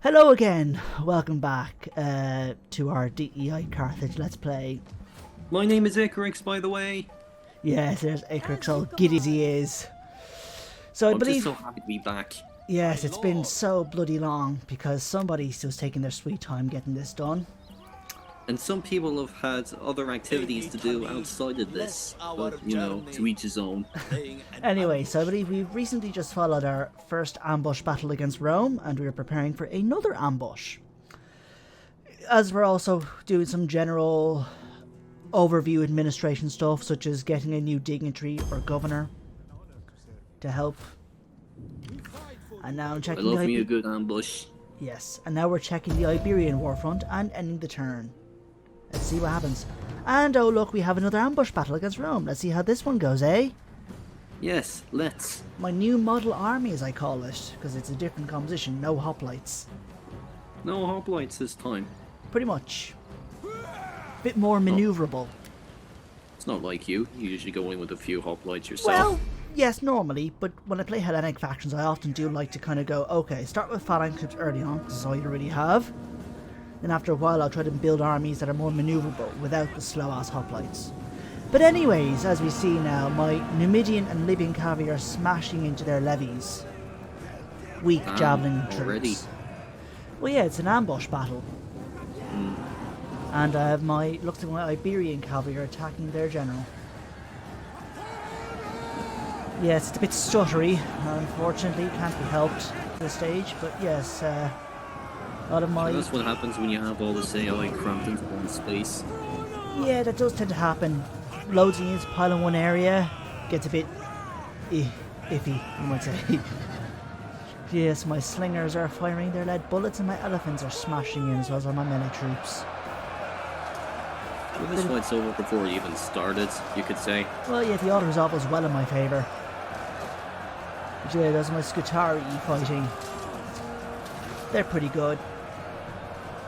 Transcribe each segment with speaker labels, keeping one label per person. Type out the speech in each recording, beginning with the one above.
Speaker 1: Hello again, welcome back to our DEI Carthage Let's Play.
Speaker 2: My name is Icarix, by the way.
Speaker 1: Yes, there's Icarix, all giddy as he is. So I
Speaker 2: I'm
Speaker 1: believe...
Speaker 2: just so happy to be back.
Speaker 1: Yes, it's been so bloody long because somebody's just taking their sweet time getting this done.
Speaker 2: And some people have had other activities to do outside of this, but, you know, to each his own.
Speaker 1: Anyway, so I believe we've recently just followed our first ambush battle against Rome, and we are preparing for another ambush. As we're also doing some general overview administration stuff, such as getting a new dignitary or governor to help. And now I'm checking
Speaker 2: I love me a good ambush.
Speaker 1: Yes, and now we're checking the Iberian warfront and ending the turn. Let's see what happens. And oh look, we have another ambush battle against Rome. Let's see how this one goes, eh?
Speaker 2: Yes, let's.
Speaker 1: My new model army, as I call it, because it's a different composition, no hoplites.
Speaker 2: No hoplites this time.
Speaker 1: Pretty much. Bit more manoeuvrable.
Speaker 2: It's not like you. You usually go in with a few hoplites yourself.
Speaker 1: Well, yes, normally, but when I play Hellenic factions, I often do like to kind of go, okay, start with phalanx troops early on, because it's all you really have. Then after a while, I'll try to build armies that are more manoeuvrable without the slow-ass hoplites. But anyways, as we see now, my Numidian and Libyan cavalry are smashing into their levies. Weak javelin troops.
Speaker 2: Already?
Speaker 1: Well, yeah, it's an ambush battle. And I have looks like my Iberian cavalry are attacking their general. Yes, it's a bit stuttery, unfortunately, can't be helped at this stage, but yes, a lot of my...
Speaker 2: That's what happens when you have all this AI cramped into one space.
Speaker 1: Yeah, that does tend to happen. Loads of units pile in one area, gets a bit iffy, you might say. Yes, my slingers are firing their lead bullets and my elephants are smashing in as well as all my melee troops.
Speaker 2: Well, this fight's over before it even started, you could say.
Speaker 1: Well, yeah, the auto resolve was well in my favour. But yeah, those are my Scutari fighting. They're pretty good.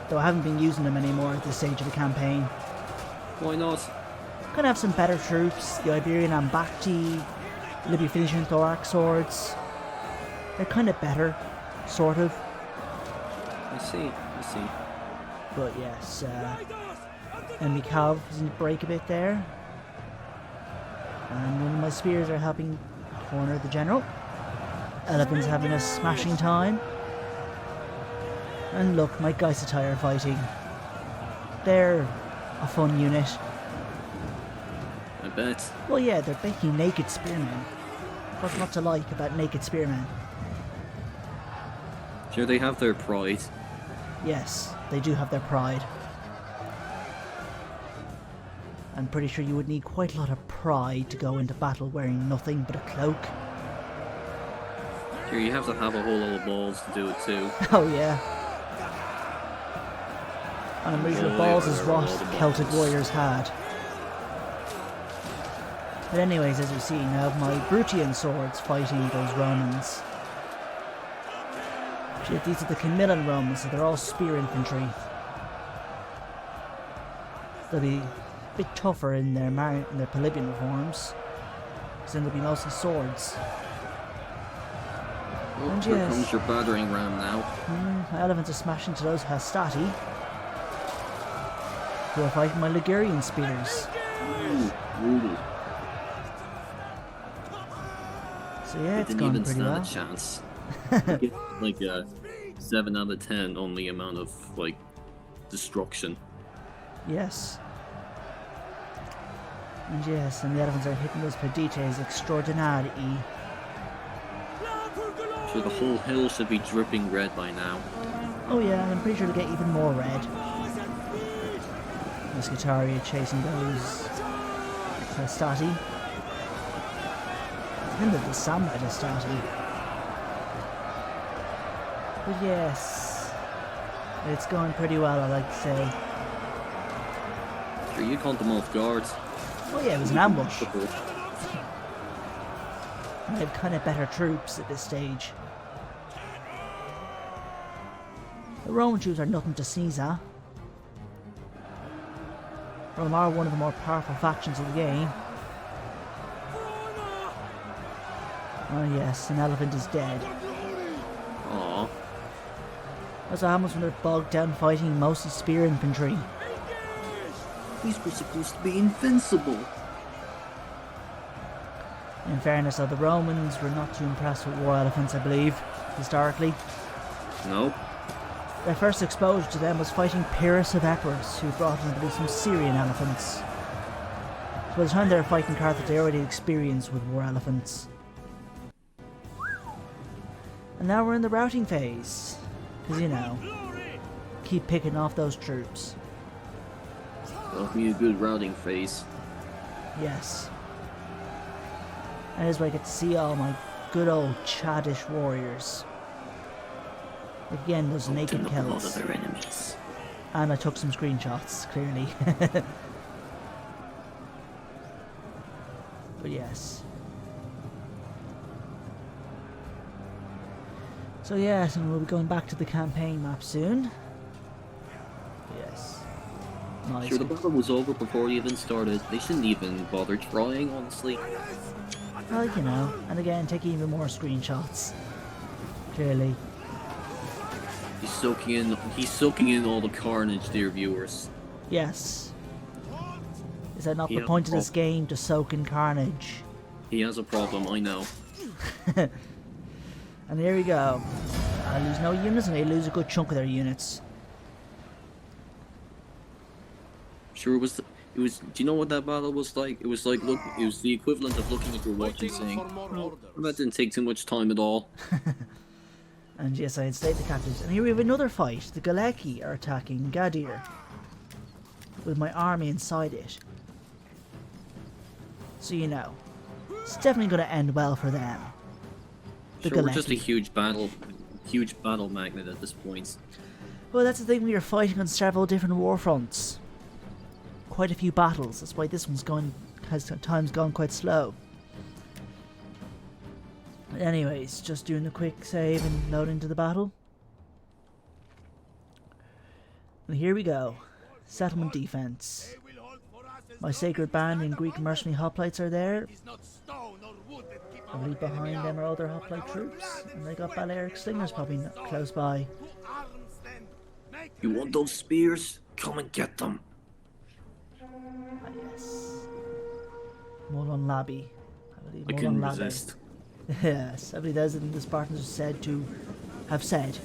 Speaker 1: Though I haven't been using them anymore at this stage of the campaign.
Speaker 2: Why not?
Speaker 1: Gonna have some better troops. The Iberian Ambacti, Libya finishing thorax swords. They're kind of better, sort of.
Speaker 2: I see.
Speaker 1: But yes, enemy cav is in the break a bit there. And one of my spears are helping corner the general. Elephant's having a smashing time. And look, my Geisatai are fighting. They're a fun unit.
Speaker 2: I bet.
Speaker 1: Well, yeah, they're basically naked spearmen. What's not to like about naked spearmen?
Speaker 2: Sure, they have their pride.
Speaker 1: Yes, they do have their pride. I'm pretty sure you would need quite a lot of pride to go into battle wearing nothing but a cloak.
Speaker 2: Sure, you have to have a whole lot of balls to do it too.
Speaker 1: Oh yeah. And I'm pretty sure balls is what Celtic warriors had. But anyways, as you see, now I have my Brutian swords fighting those Romans. These are the Camillan Romans, so they're all spear infantry. They'll be a bit tougher in their Polybian forms, because then they'll be mostly swords.
Speaker 2: Oh,
Speaker 1: And
Speaker 2: here
Speaker 1: yes.
Speaker 2: comes your battering ram now.
Speaker 1: My elephants are smashing to those Hastati, who are fighting my Ligurian spears.
Speaker 2: Brutal.
Speaker 1: So yeah, it's
Speaker 2: Didn't
Speaker 1: going
Speaker 2: even
Speaker 1: pretty
Speaker 2: stand
Speaker 1: well.
Speaker 2: a chance. Get like a 7 out of 10 on the amount of like destruction.
Speaker 1: Yes. And yes, and the elephants are hitting those pedites extraordinari.
Speaker 2: So the whole hill should be dripping red by now.
Speaker 1: Oh yeah, and I'm pretty sure to get even more red. Muscatari are chasing those Hastati. And the Samba Hastati. But yes, it's going pretty well, I like to say.
Speaker 2: Sure, you caught them off guard.
Speaker 1: Oh yeah, it was an ambush. I have kind of better troops at this stage. The Roman troops are nothing to sneeze at. Rome are one of the more powerful factions of the game. Oh yes, an elephant is dead.
Speaker 2: Aww.
Speaker 1: That's what happens when they're bogged down fighting mostly spear infantry.
Speaker 2: These were supposed to be invincible.
Speaker 1: In fairness, though, the Romans were not too impressed with war elephants, I believe, historically.
Speaker 2: No.
Speaker 1: Their first exposure to them was fighting Pyrrhus of Epirus, who brought in, I believe, some Syrian elephants. So by the time they were fighting Carthage, they already had experience with war elephants. And now we're in the routing phase. Because, you know, keep picking off those troops.
Speaker 2: That'll be a good routing phase.
Speaker 1: Yes. And this is where I get to see all my good old Chadish warriors. Again, those naked kills.
Speaker 2: Of their enemies.
Speaker 1: And I took some screenshots, clearly. But yes. So yes, and we'll be going back to the campaign map soon. Yes. Nice.
Speaker 2: Sure, the battle was over before you even started. They shouldn't even bother trying, honestly.
Speaker 1: Well, you know, and again, take even more screenshots. Clearly.
Speaker 2: He's soaking in all the carnage, dear viewers.
Speaker 1: Yes. Is that not
Speaker 2: He
Speaker 1: the
Speaker 2: has
Speaker 1: point
Speaker 2: a
Speaker 1: of this game, to soak in carnage?
Speaker 2: He has a problem, I know.
Speaker 1: And here we go. I lose no units and they lose a good chunk of their units.
Speaker 2: Sure, do you know what that battle was like? It was like, it was the equivalent of looking at your watch and saying, well, that didn't take too much time at all.
Speaker 1: And yes, I had stayed the captives. And here we have another fight. The Galeki are attacking Gadir. With my army inside it. So you know. It's definitely going to end well for them. The
Speaker 2: Sure, we're
Speaker 1: Galeki.
Speaker 2: just a huge battle magnet at this point.
Speaker 1: Well, that's the thing, we are fighting on several different war fronts. Quite a few battles. That's why this one's has at times gone quite slow. Anyways, just doing a quick save and load into the battle. And here we go. Settlement defense. My sacred band and Greek mercenary hoplites are there. I believe behind them are other hoplite troops, and they got Balearic slingers probably close by.
Speaker 2: You want those spears? Come and get them.
Speaker 1: Ah, yes. Molon Labi. I believe
Speaker 2: I
Speaker 1: Molon
Speaker 2: can
Speaker 1: Labi.
Speaker 2: resist.
Speaker 1: Yes, I believe those the Spartans have said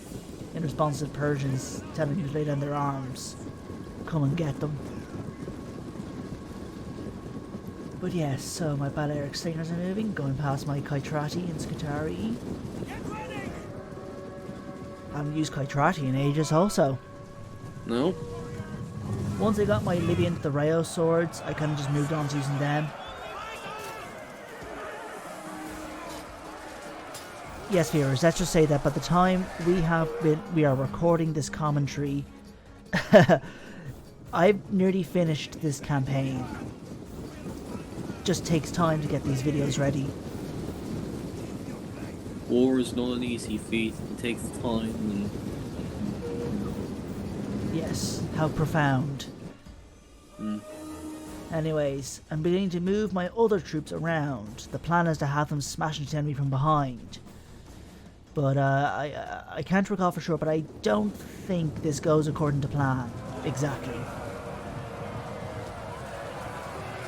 Speaker 1: in response to the Persians telling you to lay down their arms. Come and get them. But yes, so my Balearic slingers are moving, going past my Qart-Hadasht and Scutari. I haven't used Qart-Hadasht in ages also.
Speaker 2: No?
Speaker 1: Once I got my Libyan Theraeo swords, I kind of just moved on to using them. Yes, viewers, let's just say that by the time we are recording this commentary, I've nearly finished this campaign. Just takes time to get these videos ready.
Speaker 2: War is not an easy feat. It takes time and...
Speaker 1: Yes, how profound. Anyways, I'm beginning to move my other troops around. The plan is to have them smash into the enemy from behind. But I can't recall for sure, but I don't think this goes according to plan. Exactly.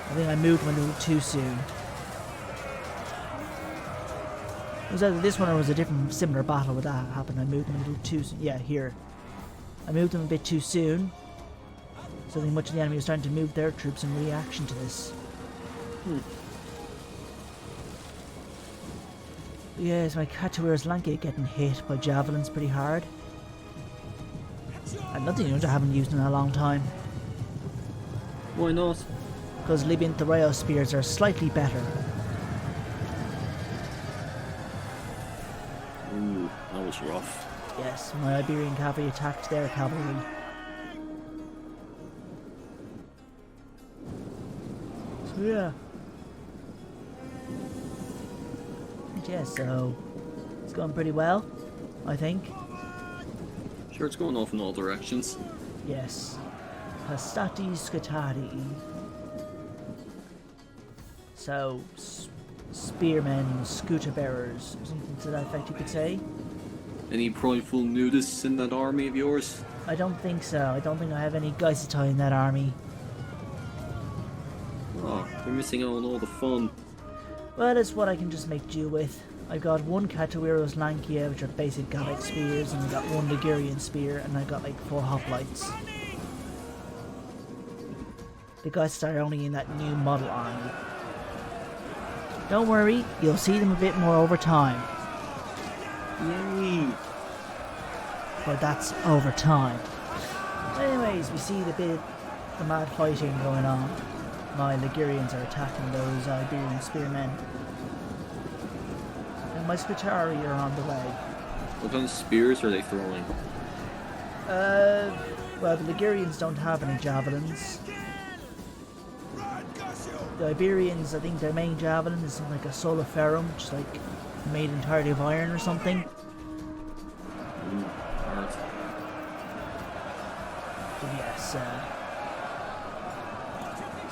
Speaker 1: I think I moved one a little too soon. It was either this one or was a different, similar battle where that happened. I moved them a little too soon. Yeah, here. I moved them a bit too soon. So I think much of the enemy was starting to move their troops in reaction to this. Yes, my Katuir's Lanke getting hit by javelins pretty hard. Another unit I haven't used in a long time.
Speaker 2: Why not?
Speaker 1: Because Libyan Theraeo spears are slightly better.
Speaker 2: Ooh, that was rough.
Speaker 1: Yes, my Iberian cavalry attacked their cavalry. So yeah. Yeah, so it's going pretty well, I think.
Speaker 2: Sure, it's going off in all directions.
Speaker 1: Yes. Hastati Scutari. So, spearmen, scooter bearers, or something to that effect you could say.
Speaker 2: Any prideful nudists in that army of yours?
Speaker 1: I don't think so. I don't think I have any Geisetai in that army.
Speaker 2: Oh, you're missing out on all the fun.
Speaker 1: Well, that's what I can just make do with. I've got one Katawiro's Lankia, which are basic Gallic spears, and I got one Ligurian spear, and I got like 4 hoplites. The Geisetai are only in that new model army. Don't worry, you'll see them a bit more over time.
Speaker 2: Yay!
Speaker 1: But that's over time. Anyways, we see the mad fighting going on. My Ligurians are attacking those Iberian spearmen. And my Spitari are on the way.
Speaker 2: What kind of spears are they throwing?
Speaker 1: Well, the Ligurians don't have any javelins. The Iberians, I think their main javelin is something like a Soliferum, which is like made entirely of iron or something.
Speaker 2: Art.
Speaker 1: So yes,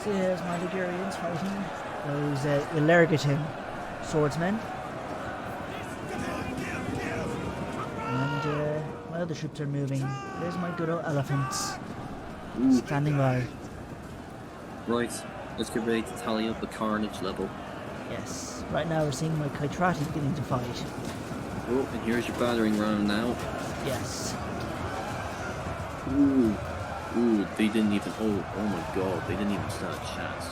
Speaker 1: so here's my Ligurians fighting those Illergitan swordsmen. And my other troops are moving. There's my good old elephants. Standing by.
Speaker 2: Right, let's get ready to tally up the carnage level.
Speaker 1: Yes, right now we're seeing my Qart-Hadasht beginning to fight.
Speaker 2: Oh, and here's your battering round now.
Speaker 1: Yes.
Speaker 2: Ooh, they didn't even, oh my god, they didn't even stand a chance.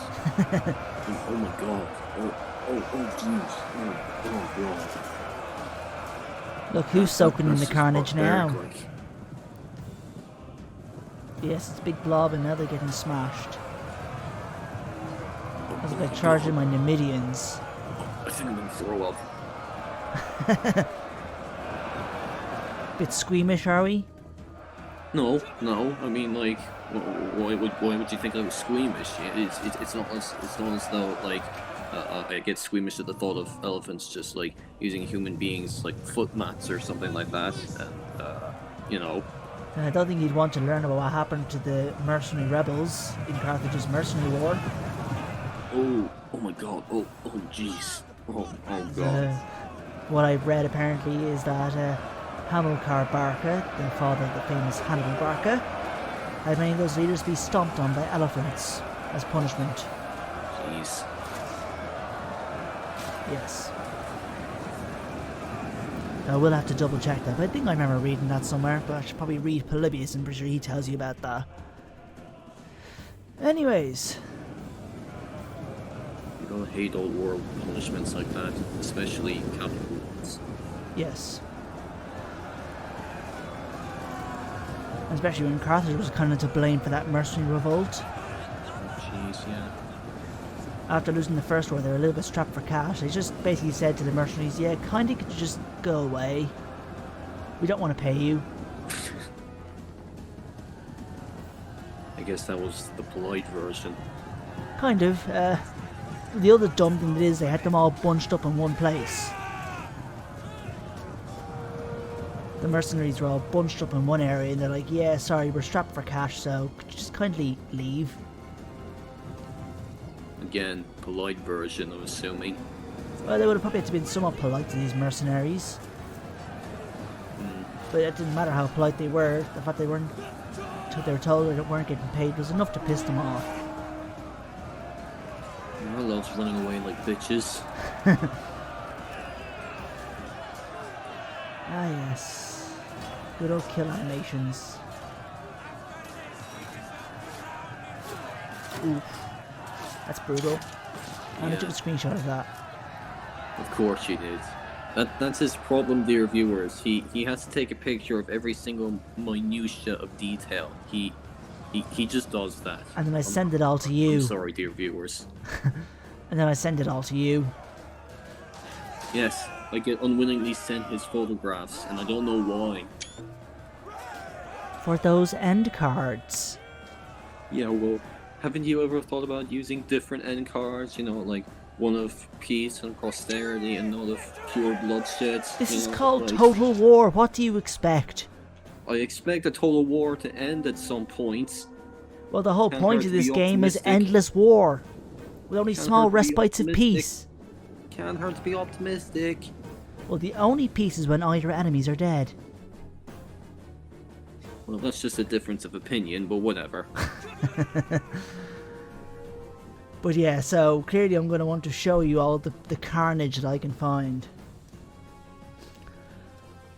Speaker 2: Oh my god, oh jeez, oh god.
Speaker 1: Look who's soaking in the carnage now.
Speaker 2: Like.
Speaker 1: Yes, it's a big blob and now they're getting smashed. As I charging my Numidians.
Speaker 2: I think I'm gonna throw up.
Speaker 1: Bit squeamish, are we?
Speaker 2: No, I mean, like, why would you think I was squeamish? It's not as though, like, I get squeamish at the thought of elephants just, like, using human beings, like, foot mats or something like that, and, you know.
Speaker 1: I don't think you'd want to learn about what happened to the mercenary rebels in Carthage's mercenary war.
Speaker 2: Oh my god, oh jeez, oh god.
Speaker 1: What I've read apparently is that Hamilcar Barca, the father of the famous Hannibal Barca, had many of those leaders be stomped on by elephants as punishment.
Speaker 2: Jeez.
Speaker 1: Yes. I will have to double check that, but I think I remember reading that somewhere, but I should probably read Polybius, I'm pretty sure he tells you about that. Anyways.
Speaker 2: You don't hate old world punishments like that, especially capital ones.
Speaker 1: Yes. Especially when Carthage was kind of to blame for that mercenary revolt.
Speaker 2: Oh, jeez, yeah.
Speaker 1: After losing the first war, they were a little bit strapped for cash. They just basically said to the mercenaries, yeah, kind of could you just go away? We don't want to pay you.
Speaker 2: I guess that was the polite version.
Speaker 1: Kind of. The other dumb thing is they had them all bunched up in one place. The mercenaries were all bunched up in one area and they're like, yeah, sorry, we're strapped for cash, so could you just kindly leave?
Speaker 2: Again, polite version, I'm assuming.
Speaker 1: Well, they would have probably had to been somewhat polite to these mercenaries. But it didn't matter how polite they were, the fact they were told that they weren't getting paid was enough to piss them off.
Speaker 2: Our loves running away like bitches.
Speaker 1: Ah yes. Good old kill animations. Oof. That's brutal. I took a screenshot of that.
Speaker 2: Of course you did. That's his problem, dear viewers. He has to take a picture of every single minutia of detail. He just does that.
Speaker 1: And then I send it all to you.
Speaker 2: I'm sorry, dear viewers.
Speaker 1: And then I send it all to you.
Speaker 2: Yes, I get unwillingly sent his photographs, and I don't know why.
Speaker 1: For those end cards.
Speaker 2: Yeah, well, haven't you ever thought about using different end cards? You know, like one of peace and prosperity and another of pure bloodshed.
Speaker 1: This is
Speaker 2: know,
Speaker 1: called
Speaker 2: like,
Speaker 1: Total War. What do you expect?
Speaker 2: I expect a total war to end at some point.
Speaker 1: Well, the whole
Speaker 2: Can't
Speaker 1: point
Speaker 2: hurt
Speaker 1: of
Speaker 2: to
Speaker 1: this
Speaker 2: be
Speaker 1: game is
Speaker 2: optimistic.
Speaker 1: endless war. With only
Speaker 2: Can't
Speaker 1: small
Speaker 2: hurt to be
Speaker 1: respites of
Speaker 2: optimistic.
Speaker 1: peace.
Speaker 2: Can't hurt to be optimistic.
Speaker 1: Well, the only peace is when all your enemies are dead.
Speaker 2: Well, that's just a difference of opinion, but whatever.
Speaker 1: But yeah, so clearly I'm going to want to show you all the carnage that I can find.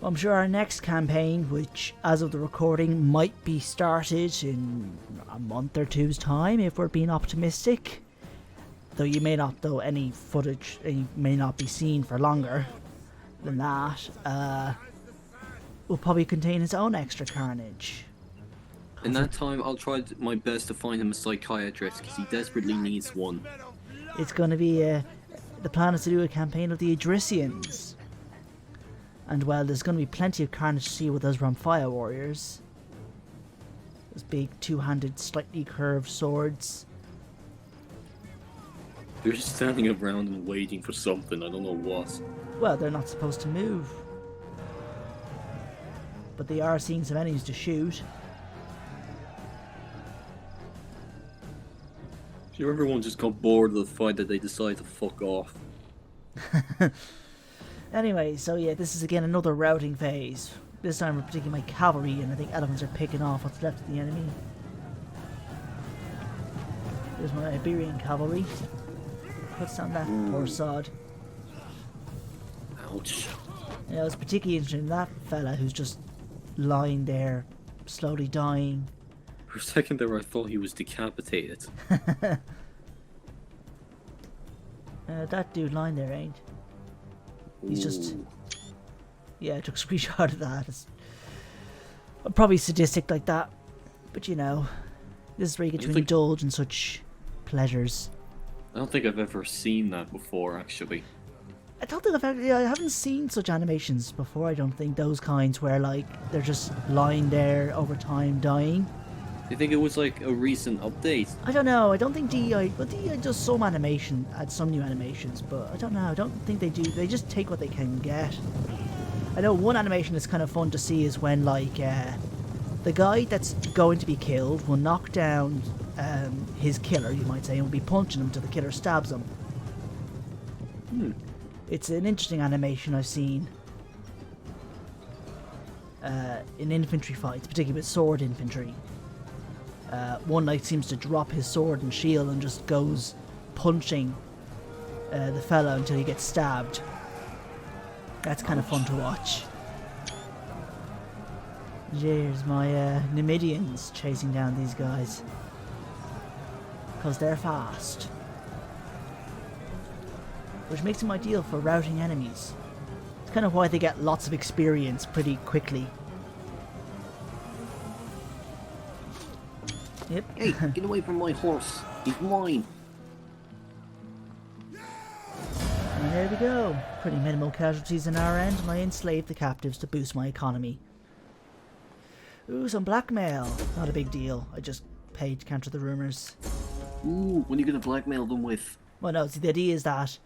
Speaker 1: I'm sure our next campaign, which as of the recording might be started in a month or two's time if we're being optimistic, though you may not, though any footage may not be seen for longer than that, will probably contain its own extra carnage.
Speaker 2: In that time, I'll try my best to find him a psychiatrist, because he desperately needs one.
Speaker 1: It's going to be, the plan is to do a campaign of the Idrissians. And well, there's going to be plenty of carnage to see with those Ramphire warriors. Those big two-handed, slightly curved swords.
Speaker 2: They're just standing around and waiting for something, I don't know what.
Speaker 1: Well, they're not supposed to move. But they are seeing some enemies to shoot.
Speaker 2: Sure, everyone just got bored of the fight that they decided to fuck off.
Speaker 1: Anyway, so yeah, this is again another routing phase. This time we're taking my cavalry, and I think elephants are picking off what's left of the enemy. There's my Iberian cavalry. Puts down that poor sod.
Speaker 2: Ouch.
Speaker 1: Yeah, I was particularly interested in that fella who's just lying there, slowly dying.
Speaker 2: For a second there I thought he was decapitated.
Speaker 1: That dude lying there ain't. He's just...
Speaker 2: Ooh.
Speaker 1: Yeah, I took a screenshot of that. I'm probably sadistic like that. But you know, this is where you get to indulge in such pleasures.
Speaker 2: I don't think I've ever seen that before, actually.
Speaker 1: I don't think I haven't seen such animations before, I don't think. Those kinds where, like, they're just lying there over time dying.
Speaker 2: Do you think it was like a recent update?
Speaker 1: I don't know. I don't think DEI... Well, DEI does some animation, add some new animations, but I don't know. I don't think they do. They just take what they can get. I know one animation that's kind of fun to see is when, like, the guy that's going to be killed will knock down his killer, you might say, and will be punching him till the killer stabs him. It's an interesting animation I've seen in infantry fights, particularly with sword infantry. One knight seems to drop his sword and shield and just goes punching the fellow until he gets stabbed. That's kind of fun to watch. There's my Numidians chasing down these guys. Because they're fast. Which makes them ideal for routing enemies. It's kind of why they get lots of experience pretty quickly. Yep.
Speaker 2: Hey, get away from my horse. He's mine.
Speaker 1: And there we go. Pretty minimal casualties on our end, and I enslaved the captives to boost my economy. Ooh, some blackmail. Not a big deal. I just paid to counter the rumours.
Speaker 2: Ooh, what are you gonna blackmail them with?
Speaker 1: Well, no, see, the idea is that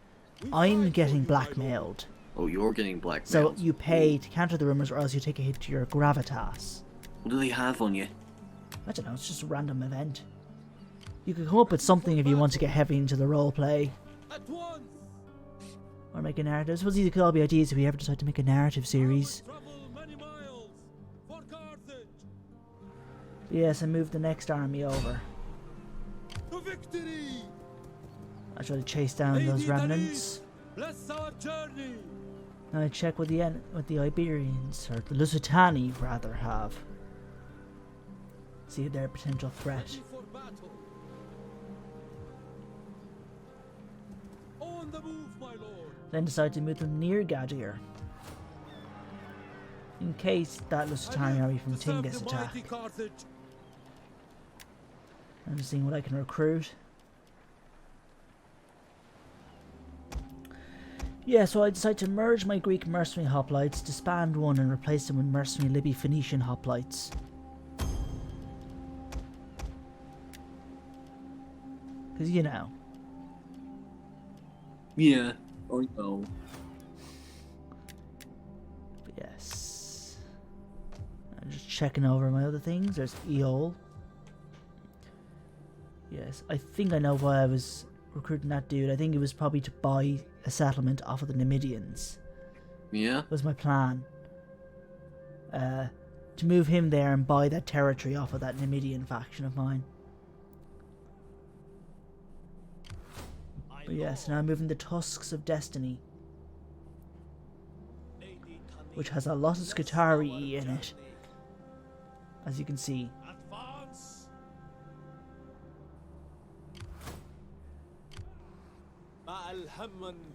Speaker 1: I'm getting blackmailed.
Speaker 2: Oh, you're getting blackmailed.
Speaker 1: So you pay to counter the rumours, or else you take a hit to your gravitas.
Speaker 2: What do they have on you?
Speaker 1: I don't know, it's just a random event. You could come up with something if you want to get heavy into the roleplay. Or make a narrative. I suppose these could all be ideas if we ever decide to make a narrative series. Yes, I moved the next army over. I try to chase down those remnants. I check what the Iberians, or the Lusitani rather, have. See their potential threat. Then decide to move them near Gadir, in case that Lusitani army from Timbe gets attacked. I'm just seeing what I can recruit. Yeah, so I decide to merge my Greek mercenary hoplites, disband one and replace them with mercenary Libby Phoenician hoplites. Because, you know.
Speaker 2: Yeah, I know.
Speaker 1: Yes. I'm just checking over my other things. There's Eol. Yes, I think I know why I was recruiting that dude. I think it was probably to buy a settlement off of the Numidians.
Speaker 2: Yeah.
Speaker 1: Was my plan. To move him there and buy that territory off of that Numidian faction of mine. But yes, now I'm moving the Tusks of Destiny, which has a lot of Skitarii in it, as you can see.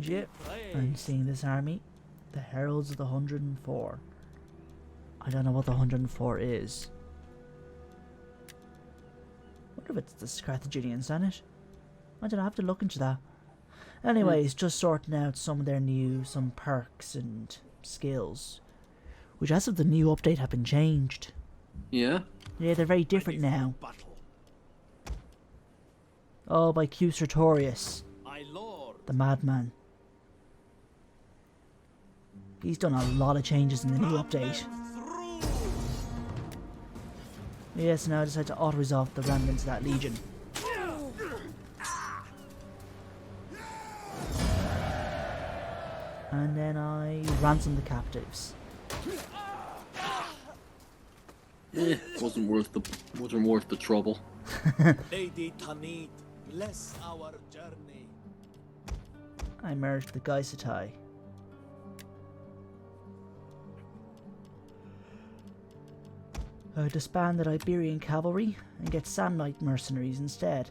Speaker 1: Yep, I'm seeing this army, the Heralds of the 104. I don't know what the 104 is. I wonder if it's the Carthaginians, isn't it? I don't know, I have to look into that. Anyways, just sorting out some of their some perks and skills, which as of the new update have been changed.
Speaker 2: Yeah?
Speaker 1: Yeah, they're very different now. Oh, by Q Sertorius, the madman. He's done a lot of changes in the new update. Yes, now I decide to auto-resolve the remnants of that legion. And then I ransom the captives.
Speaker 2: Wasn't worth the trouble.
Speaker 3: Lady Tanit, bless our journey.
Speaker 1: I merged the Gaisatai. I disband the Iberian cavalry and get Samnite mercenaries instead.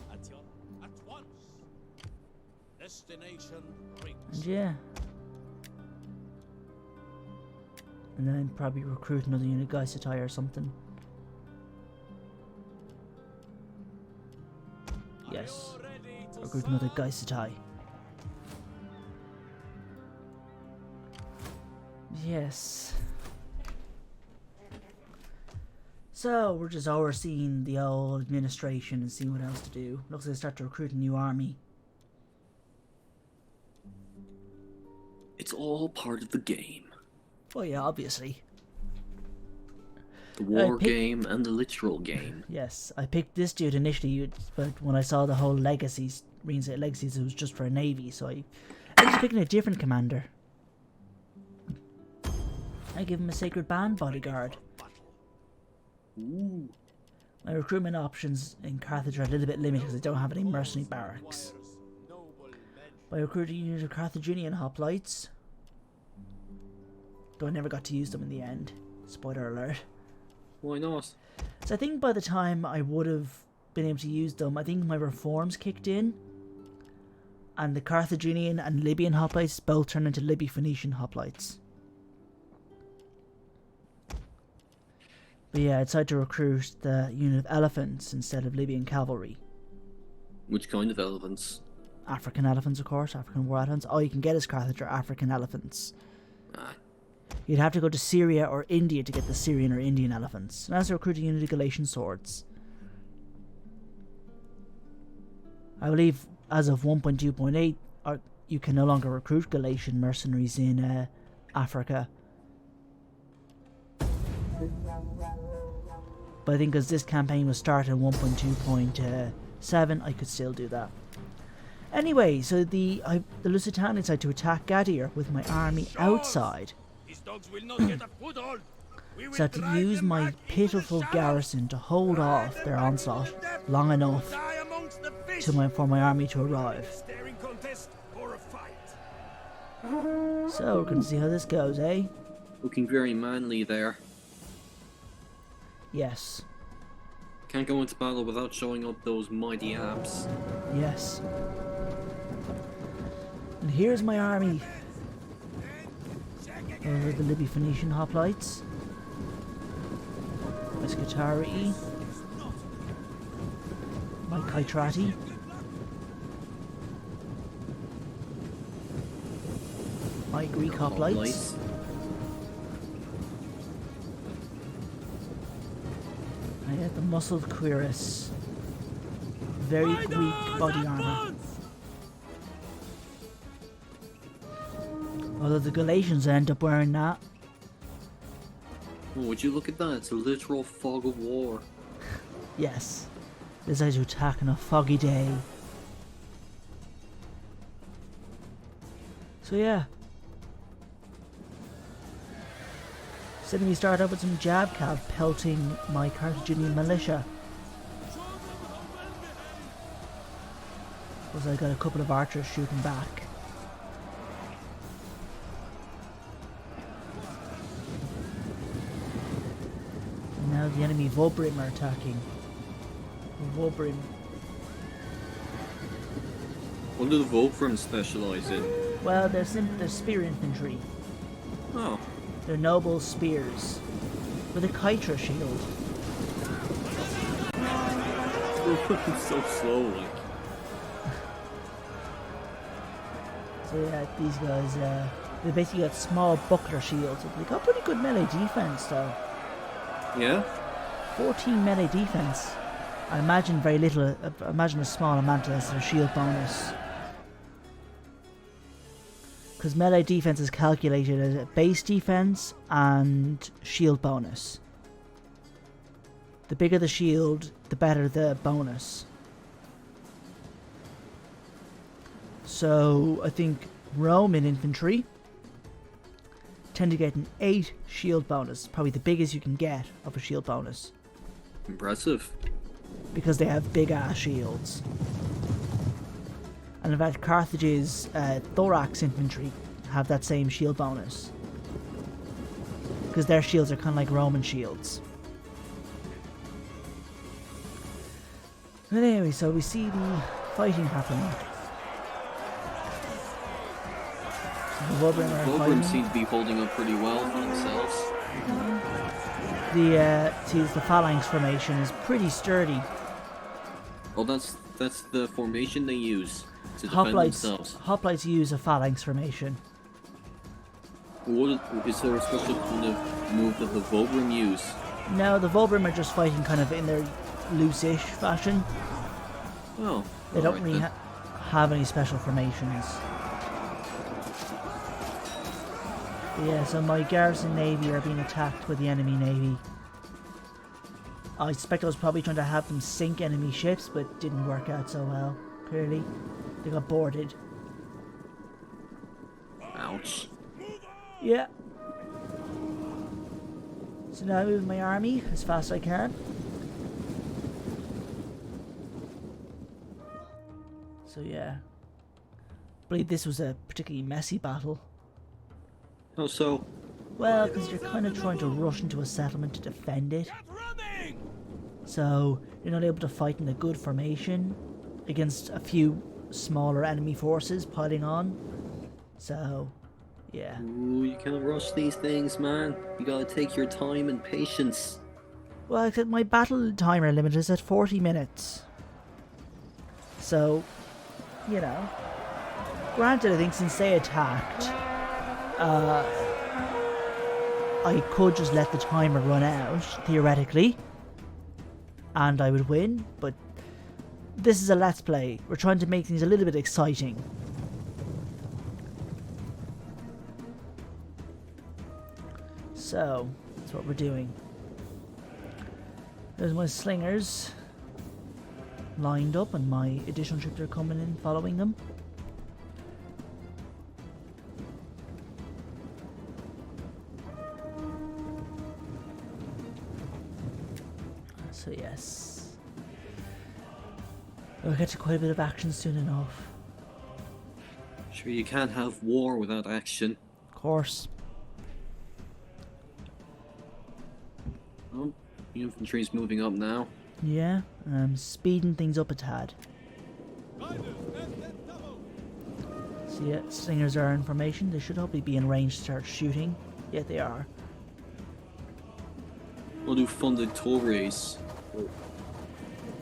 Speaker 3: At once. Destination rings.
Speaker 1: And yeah. And then probably recruit another unit Gaisatai or something. Yes. Recruit another Gaisatai. Yes. So we're just overseeing the old administration and seeing what else to do. Looks like they start to recruit a new army.
Speaker 2: It's all part of the game.
Speaker 1: Oh yeah, obviously.
Speaker 2: The war game and the literal game.
Speaker 1: Yes, I picked this dude initially, but when I saw the whole legacies, reinstate legacies, it was just for a navy, so I was picking a different commander. I give him a sacred band bodyguard.
Speaker 2: Ooh.
Speaker 1: My recruitment options in Carthage are a little bit limited because I don't have any mercenary barracks. By recruiting a unit of Carthaginian hoplites, though I never got to use them in the end. Spoiler alert.
Speaker 2: Why not?
Speaker 1: So I think by the time I would have been able to use them, I think my reforms kicked in, and the Carthaginian and Libyan hoplites both turned into Libby-Phoenician hoplites. But yeah, I decided to recruit the unit of elephants instead of Libyan cavalry.
Speaker 2: Which kind of elephants?
Speaker 1: African elephants, of course. African war elephants. All you can get as Carthage are African elephants.
Speaker 2: Ah.
Speaker 1: You'd have to go to Syria or India to get the Syrian or Indian elephants. And as a recruiting unit of Galatian swords. I believe as of 1.2.8, you can no longer recruit Galatian mercenaries in Africa. But I think as this campaign was started in 1.2.7, I could still do that. Anyway, so the Lusitanians decided to attack Gadir with my army outside. So I had to use my pitiful garrison to hold off their onslaught long enough for my army to arrive. So we're going to see how this goes, eh?
Speaker 2: Looking very manly there.
Speaker 1: Yes.
Speaker 2: Can't go into battle without showing up those mighty abs.
Speaker 1: Yes. And here's my army. The Libby Phoenician hoplites. My Skitarii. My Kaitrati. My Greek hoplites. I had the muscled cuirass. Very Greek body armor. Although the Galatians end up wearing that.
Speaker 2: Oh, would you look at that? It's a literal fog of war.
Speaker 1: Yes. They decide to attack on a foggy day. So yeah. So then we start out with some jab cav pelting my Carthaginian militia. Because I got a couple of archers shooting back. And now the enemy Vobrim are attacking. Vobrim.
Speaker 2: What do the Volfram specialize in?
Speaker 1: Well, they're spear infantry.
Speaker 2: Oh.
Speaker 1: They're noble spears. With a Kytra shield.
Speaker 2: They're moving so slowly.
Speaker 1: So yeah, these guys, they basically got small buckler shields. They got pretty good melee defense though.
Speaker 2: Yeah?
Speaker 1: 14 melee defense. I imagine very little, imagine a small amount of their shield bonus. Because melee defense is calculated as a base defense and shield bonus. The bigger the shield, the better the bonus. So I think Roman infantry tend to get an 8 shield bonus, probably the biggest you can get of a shield bonus.
Speaker 2: Impressive.
Speaker 1: Because they have big ass shields. And in fact, Carthage's thorax infantry have that same shield bonus. Because their shields are kind of like Roman shields. But anyway, so we see the fighting happening. The
Speaker 2: Vobrim seem to be holding up pretty well for themselves.
Speaker 1: The phalanx formation is pretty sturdy.
Speaker 2: Oh, that's the formation they use to defend themselves.
Speaker 1: Hoplites use a phalanx formation.
Speaker 2: What is there a special kind of move that the Vobrim use?
Speaker 1: No, the Vobrim are just fighting kind of in their loose-ish fashion.
Speaker 2: Oh,
Speaker 1: they don't really have any special formations. But yeah, so my garrison navy are being attacked by the enemy navy. I suspect I was probably trying to have them sink enemy ships, but didn't work out so well, clearly. They got boarded.
Speaker 2: Ouch.
Speaker 1: Yeah. So now I move my army as fast as I can. So yeah. I believe this was a particularly messy battle.
Speaker 2: How so?
Speaker 1: Well, because you're kind of trying to rush into a settlement to defend it. So you're not able to fight in a good formation against a few smaller enemy forces piling on. So, yeah.
Speaker 2: Ooh, you can't rush these things, man. You gotta take your time and patience.
Speaker 1: Well, except my battle timer limit is at 40 minutes. So, you know. Granted, I think since they attacked, I could just let the timer run out, theoretically, and I would win, but this is a let's play. We're trying to make things a little bit exciting. So, that's what we're doing. There's my slingers lined up, and my additional troops are coming in following them. So yes, we'll get to quite a bit of action soon enough.
Speaker 2: Sure, you can't have war without action.
Speaker 1: Of course.
Speaker 2: Oh, the infantry's moving up now.
Speaker 1: Yeah, speeding things up a tad. So yeah, slingers are in formation. They should hopefully be in range to start shooting. Yeah, they are.
Speaker 2: What do funded torres?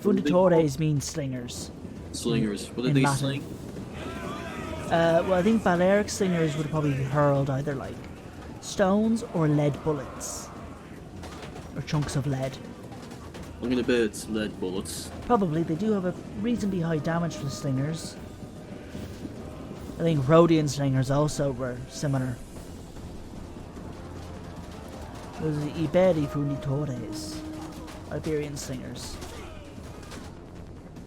Speaker 1: Funditores mean slingers.
Speaker 2: Slingers. What did
Speaker 1: In
Speaker 2: they
Speaker 1: Latin.
Speaker 2: sling?
Speaker 1: Well, I think Balearic slingers would have probably hurled either like stones or lead bullets. Or chunks of lead.
Speaker 2: I'm gonna bet it's lead bullets.
Speaker 1: Probably. They do have a reasonably high damage for the slingers. I think Rhodian slingers also were similar. Those are the Iberi Funditores. Iberian slingers.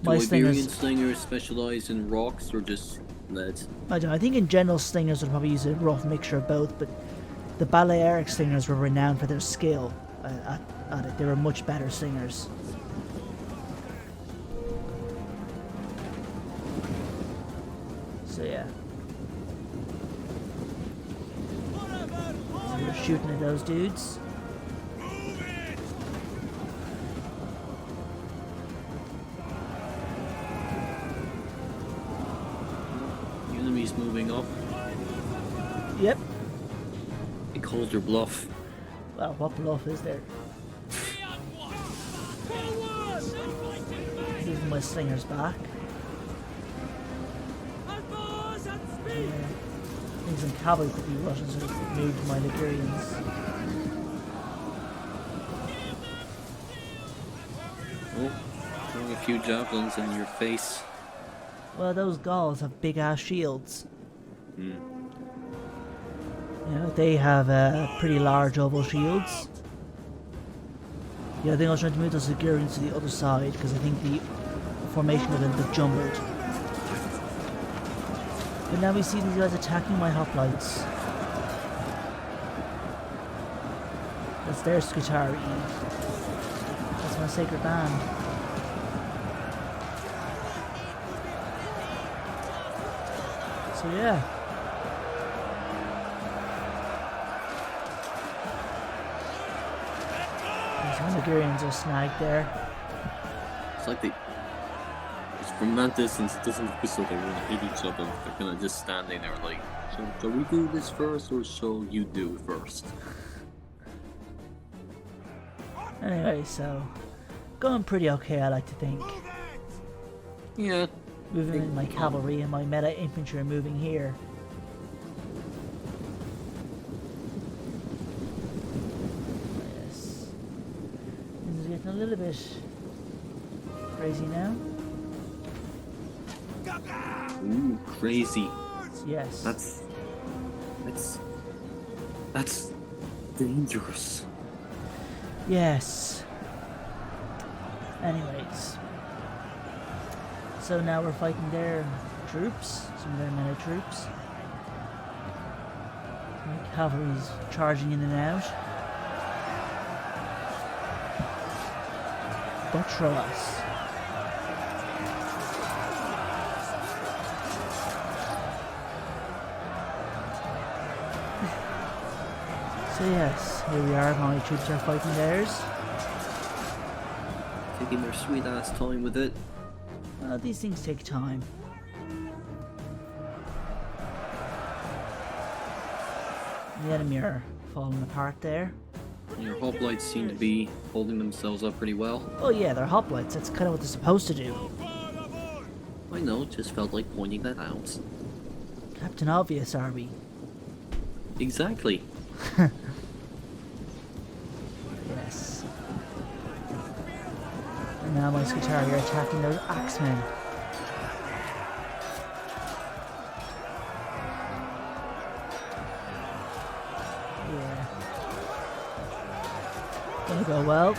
Speaker 2: Do Iberian slingers specialize in rocks or just lead.
Speaker 1: I don't know, I think in general slingers would probably use a rough mixture of both, but the Balearic slingers were renowned for their skill at it. They were much better slingers. So yeah. So we're shooting at those dudes.
Speaker 2: The enemy's moving up.
Speaker 1: Yep.
Speaker 2: They called your bluff.
Speaker 1: Well, what bluff is there? Using my slingers back. Yeah. I think some cavalry could be Russians who moved my Ligurians.
Speaker 2: Oh, throwing a few javelins in your face.
Speaker 1: Well, those Gauls have big ass shields.
Speaker 2: Hmm.
Speaker 1: You know, they have pretty large oval shields. Yeah, I think I was trying to move those Ligurians to the other side because I think the formation of them is jumbled. But now we see these guys attacking my hoplites. That's their Scutari. That's my sacred band. So yeah. These Ligurians are snagged there.
Speaker 2: It's like they. From that distance, it doesn't look as though they want to hit each other. They're kind of just standing there like, shall we do this first or shall you do it first?
Speaker 1: Anyway, so going pretty okay, I like to think.
Speaker 2: Yeah.
Speaker 1: Moving in my cavalry and my meta infantry are moving here. Yes. This is getting a little bit crazy now.
Speaker 2: Ooh, crazy.
Speaker 1: Yes.
Speaker 2: That's dangerous.
Speaker 1: Yes. Anyways. So now we're fighting their troops, some of their melee troops. My cavalry's charging in and out. Buttress. So yes, here we are, my troops are fighting theirs.
Speaker 2: Taking their sweet ass time with it.
Speaker 1: Well, these things take time. The enemy are falling apart there.
Speaker 2: And your hoplites seem to be holding themselves up pretty well.
Speaker 1: Oh yeah, they're hoplites, that's kind of what they're supposed to do.
Speaker 2: I know, just felt like pointing that out.
Speaker 1: Captain Obvious, are we?
Speaker 2: Exactly.
Speaker 1: Yes. And now my Scutari are attacking those axemen. Yeah. Gonna go well.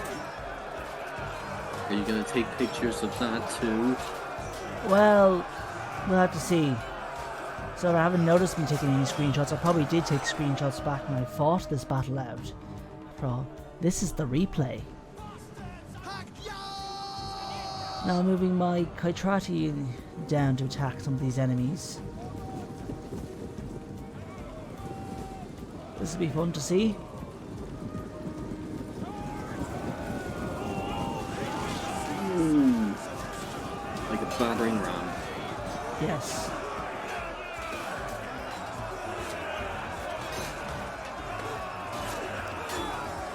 Speaker 2: Are you gonna take pictures of that too?
Speaker 1: Well, we'll have to see. So I haven't noticed me taking any screenshots. I probably did take screenshots back when I fought this battle out. After all, this is the replay. Now I'm moving my Qart-Hadasht down to attack some of these enemies. This will be fun to see.
Speaker 2: Ooh. Like a battering ram.
Speaker 1: Yes.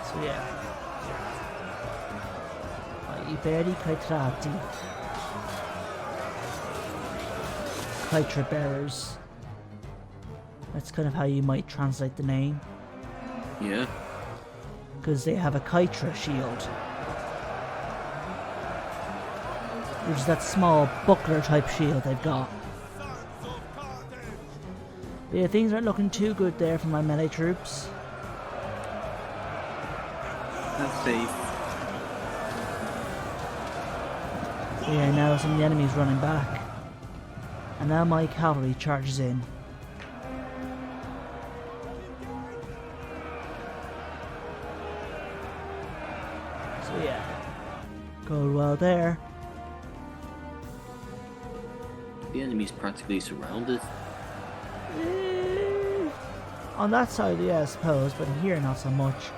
Speaker 1: So yeah. Iberi Qart-Hadasht. Qitra bearers. That's kind of how you might translate the name.
Speaker 2: Yeah.
Speaker 1: Because they have a Qitra shield. Which is that small buckler type shield they've got. But yeah, things aren't looking too good there for my melee troops.
Speaker 2: Have faith.
Speaker 1: Yeah, now some of the enemies running back. And now my cavalry charges in. So yeah, going well there.
Speaker 2: The enemy's practically surrounded.
Speaker 1: On that side, yeah, I suppose, but here not so much.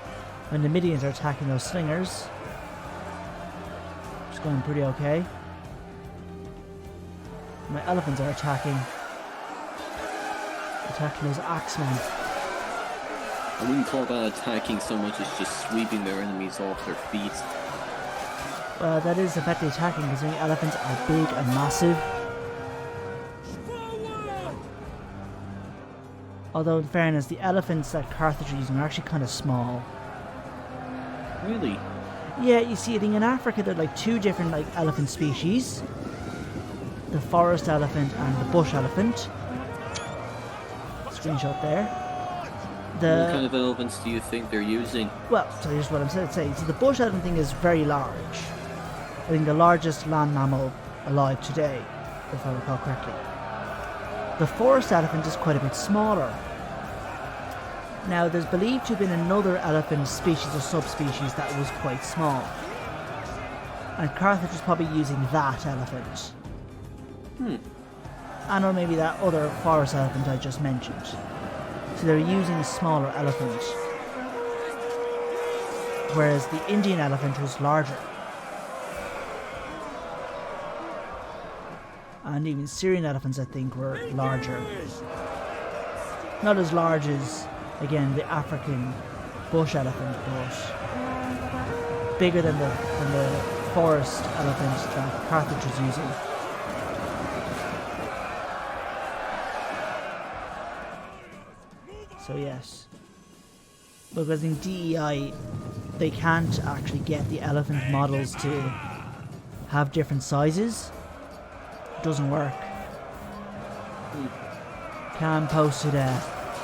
Speaker 1: When the Midians are attacking those slingers, it's going pretty okay. My elephants are attacking those axemen.
Speaker 2: I wouldn't call that attacking so much as just sweeping their enemies off their feet.
Speaker 1: Well, that is effectively attacking because the elephants are big and massive. Although in fairness, the elephants that Carthage are using are actually kind of small.
Speaker 2: Really?
Speaker 1: Yeah, you see, I think in Africa there are like two different like elephant species. The forest elephant and the bush elephant. Screenshot there.
Speaker 2: What kind of elephants do you think they're using?
Speaker 1: Well, so here's what I'm saying. So the bush elephant thing is very large. I think the largest land mammal alive today, if I recall correctly. The forest elephant is quite a bit smaller. Now, there's believed to have been another elephant species or subspecies that was quite small. And Carthage was probably using that elephant. And or maybe that other forest elephant I just mentioned. So they're using a smaller elephant. Whereas the Indian elephant was larger. And even Syrian elephants, I think, were larger. Not as large as, again, the African bush elephant, but bigger than the forest elephant that Carthage was using. So yes. Because in DEI, they can't actually get the elephant models to have different sizes. Doesn't work. Cam posted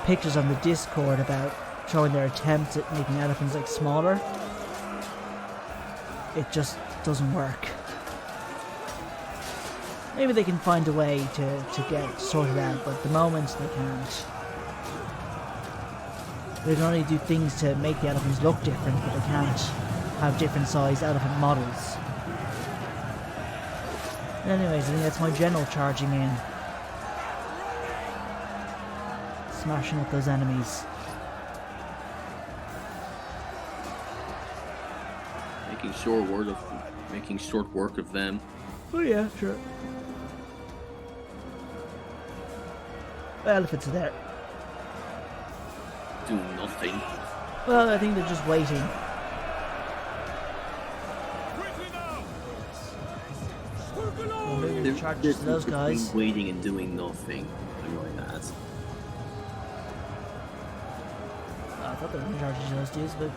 Speaker 1: pictures on the Discord about showing their attempts at making elephants like smaller. It just doesn't work. Maybe they can find a way to get it sorted out, but at the moment they can't. They can only do things to make the elephants look different, but they can't have different sized elephant models. Anyways, I think that's my general charging in. Smashing up those enemies.
Speaker 2: Making short work of them.
Speaker 1: Oh yeah, sure. The elephants are there.
Speaker 2: Doing nothing.
Speaker 1: Well, I think they're just waiting.
Speaker 2: They're
Speaker 1: charges to those guys.
Speaker 2: Waiting and doing nothing. I'm like that.
Speaker 1: I thought they were in charge of those dudes, but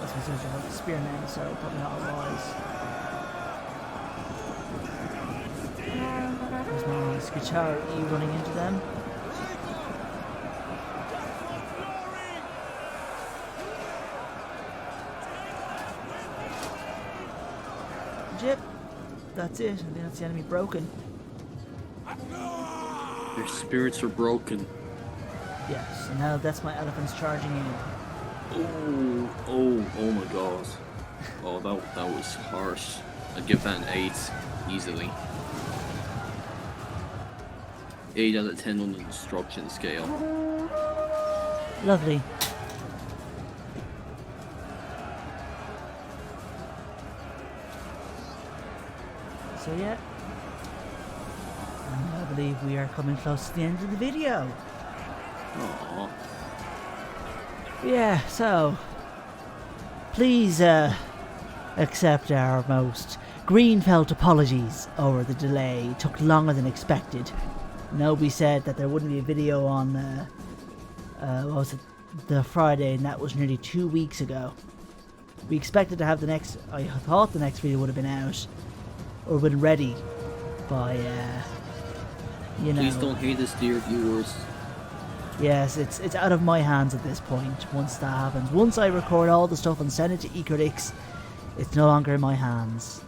Speaker 1: that's what those are like spearmen, so probably not wise. There's my Skachar E running into them. Yep, that's it. I think that's the enemy broken.
Speaker 2: Their spirits are broken.
Speaker 1: Yes, and now that's my elephants charging in.
Speaker 2: Oh my god. Oh, that was harsh. I'd give that an 8 easily. 8 out of 10 on the destruction scale.
Speaker 1: Lovely. So yeah, and I believe we are coming close to the end of the video.
Speaker 2: Aww.
Speaker 1: Yeah, so please accept our most green-felt apologies over the delay. It took longer than expected. Nobody said that there wouldn't be a video on what was it, the Friday, and that was nearly 2 weeks ago. We expected to have the next, I thought the next video would have been out or been ready by you know.
Speaker 2: Please don't hate us, dear viewers.
Speaker 1: Yes, it's out of my hands at this point. Once that happens, once I record all the stuff and send it to eCritics, it's no longer in my hands.